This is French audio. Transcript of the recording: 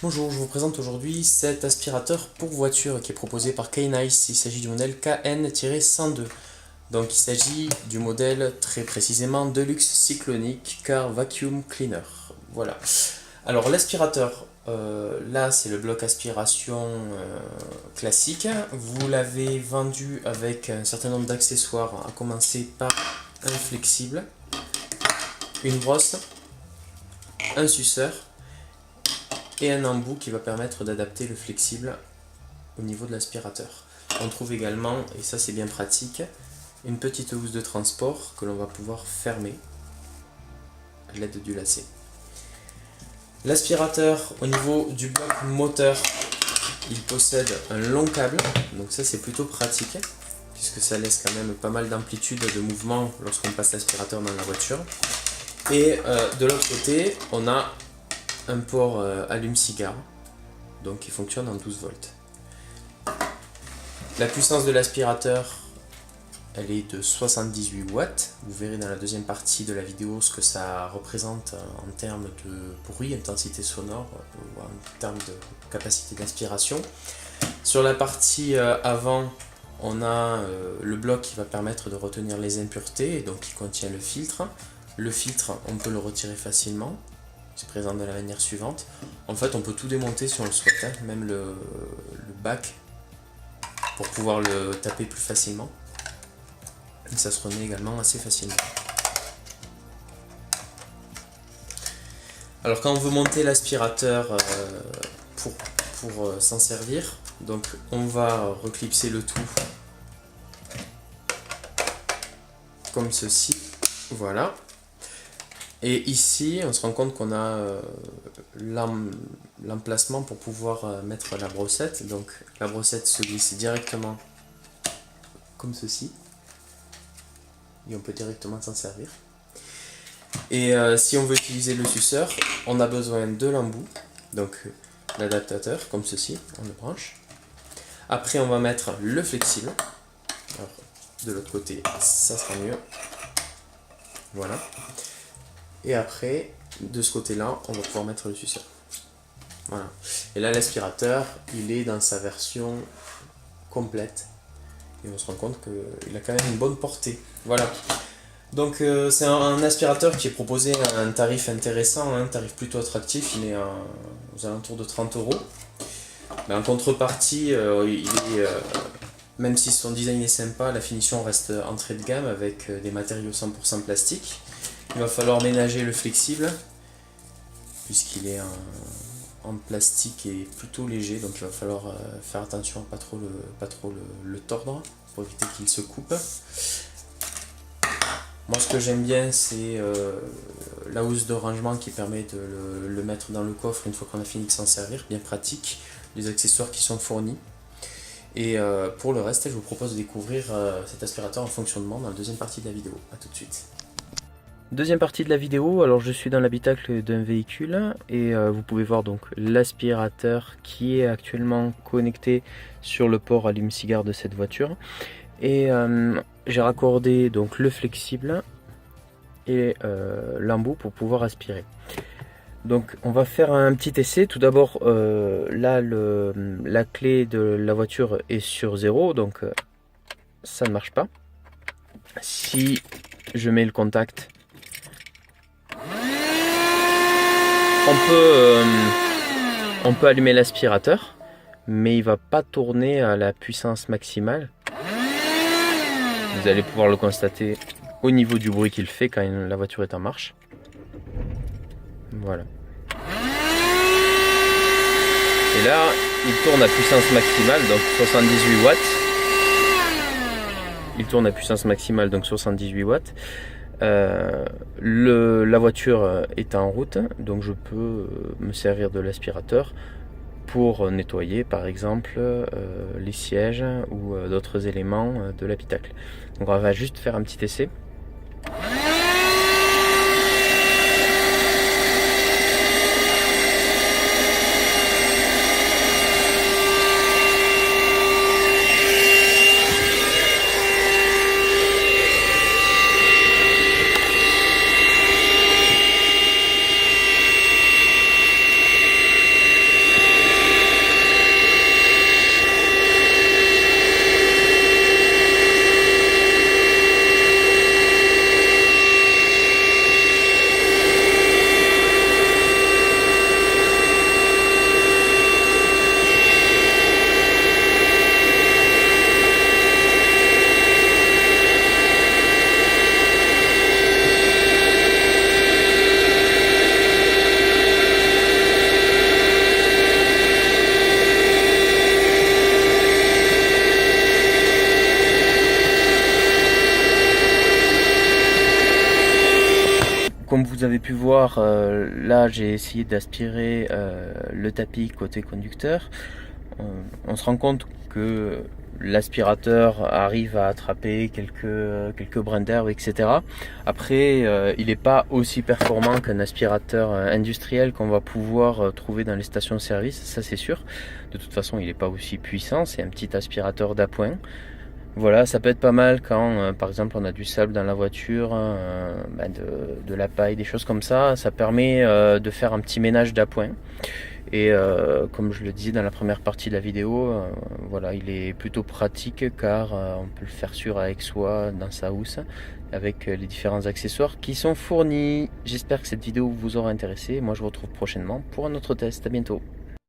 Bonjour, je vous présente aujourd'hui cet aspirateur pour voiture qui est proposé par K-Nice. Il s'agit du modèle KN-102. Donc il s'agit du modèle très précisément Deluxe Cyclonic Car Vacuum Cleaner. Voilà. Alors l'aspirateur, là c'est le bloc aspiration classique. Vous l'avez vendu avec un certain nombre d'accessoires, à commencer par un flexible, une brosse, un suceur et un embout qui va permettre d'adapter le flexible au niveau de l'aspirateur. On trouve également, et ça c'est bien pratique, une petite housse de transport que l'on va pouvoir fermer à l'aide du lacet. L'aspirateur, au niveau du bloc moteur, il possède un long câble, donc ça c'est plutôt pratique puisque ça laisse quand même pas mal d'amplitude de mouvement lorsqu'on passe l'aspirateur dans la voiture. Et de l'autre côté, on a un port allume-cigare, donc qui fonctionne en 12 volts. La puissance de l'aspirateur, elle est de 78 watts. Vous verrez dans la deuxième partie de la vidéo ce que ça représente en termes de bruit, intensité sonore, ou en termes de capacité d'aspiration. Sur la partie avant, on a le bloc qui va permettre de retenir les impuretés, et donc qui contient le filtre. Le filtre, on peut le retirer facilement. C'est présent de la manière suivante. En fait, on peut tout démonter si on le souhaite, hein, même le bac, pour pouvoir le taper plus facilement. Et ça se remet également assez facilement. Alors quand on veut monter l'aspirateur pour s'en servir, donc on va reclipser le tout comme ceci. Voilà. Et ici, on se rend compte qu'on a l'emplacement pour pouvoir mettre la brossette. Donc la brossette se glisse directement comme ceci. Et on peut directement s'en servir. Et si on veut utiliser le suceur, on a besoin de l'embout. Donc l'adaptateur, comme ceci, on le branche. Après, on va mettre le flexible. Alors, de l'autre côté, ça sera mieux. Voilà. Et après, de ce côté-là, on va pouvoir mettre le suceur. Voilà. Et là, l'aspirateur, il est dans sa version complète. Et on se rend compte qu'il a quand même une bonne portée. Voilà. Donc, c'est un aspirateur qui est proposé à un tarif intéressant, un tarif plutôt attractif. Il est aux alentours de 30 €. Mais en contrepartie, même si son design est sympa, la finition reste entrée de gamme avec des matériaux 100% plastique. Il va falloir ménager le flexible puisqu'il est en plastique et plutôt léger, donc il va falloir faire attention à pas trop le tordre pour éviter qu'il se coupe. Moi ce que j'aime bien c'est la housse de rangement qui permet de le mettre dans le coffre une fois qu'on a fini de s'en servir, bien pratique, les accessoires qui sont fournis. Et pour le reste, je vous propose de découvrir cet aspirateur en fonctionnement dans la deuxième partie de la vidéo. A tout de suite. Deuxième partie de la vidéo, alors je suis dans l'habitacle d'un véhicule et vous pouvez voir donc l'aspirateur qui est actuellement connecté sur le port allume-cigare de cette voiture. Et j'ai raccordé donc le flexible et l'embout pour pouvoir aspirer. Donc on va faire un petit essai. Tout d'abord là la clé de la voiture est sur 0, donc ça ne marche pas. Si je mets le contact, on peut allumer l'aspirateur, mais il va pas tourner à la puissance maximale. Vous allez pouvoir le constater au niveau du bruit qu'il fait quand la voiture est en marche. Voilà. Et là, il tourne à puissance maximale, donc 78 watts. Il tourne à puissance maximale, donc 78 watts. La voiture est en route, donc je peux me servir de l'aspirateur pour nettoyer par exemple les sièges ou d'autres éléments de l'habitacle. Donc on va juste faire un petit essai. vous avez pu voir, là j'ai essayé d'aspirer le tapis côté conducteur. On se rend compte que l'aspirateur arrive à attraper quelques brins d'herbe, etc. Après, il n'est pas aussi performant qu'un aspirateur industriel qu'on va pouvoir trouver dans les stations-service, ça c'est sûr. De toute façon, il n'est pas aussi puissant, c'est un petit aspirateur d'appoint. Voilà, ça peut être pas mal quand, par exemple, on a du sable dans la voiture, de la paille, des choses comme ça. Ça permet de faire un petit ménage d'appoint. Et comme je le disais dans la première partie de la vidéo, voilà, il est plutôt pratique car on peut le faire sur avec soi dans sa housse avec les différents accessoires qui sont fournis. J'espère que cette vidéo vous aura intéressé. Moi, je vous retrouve prochainement pour un autre test. À bientôt.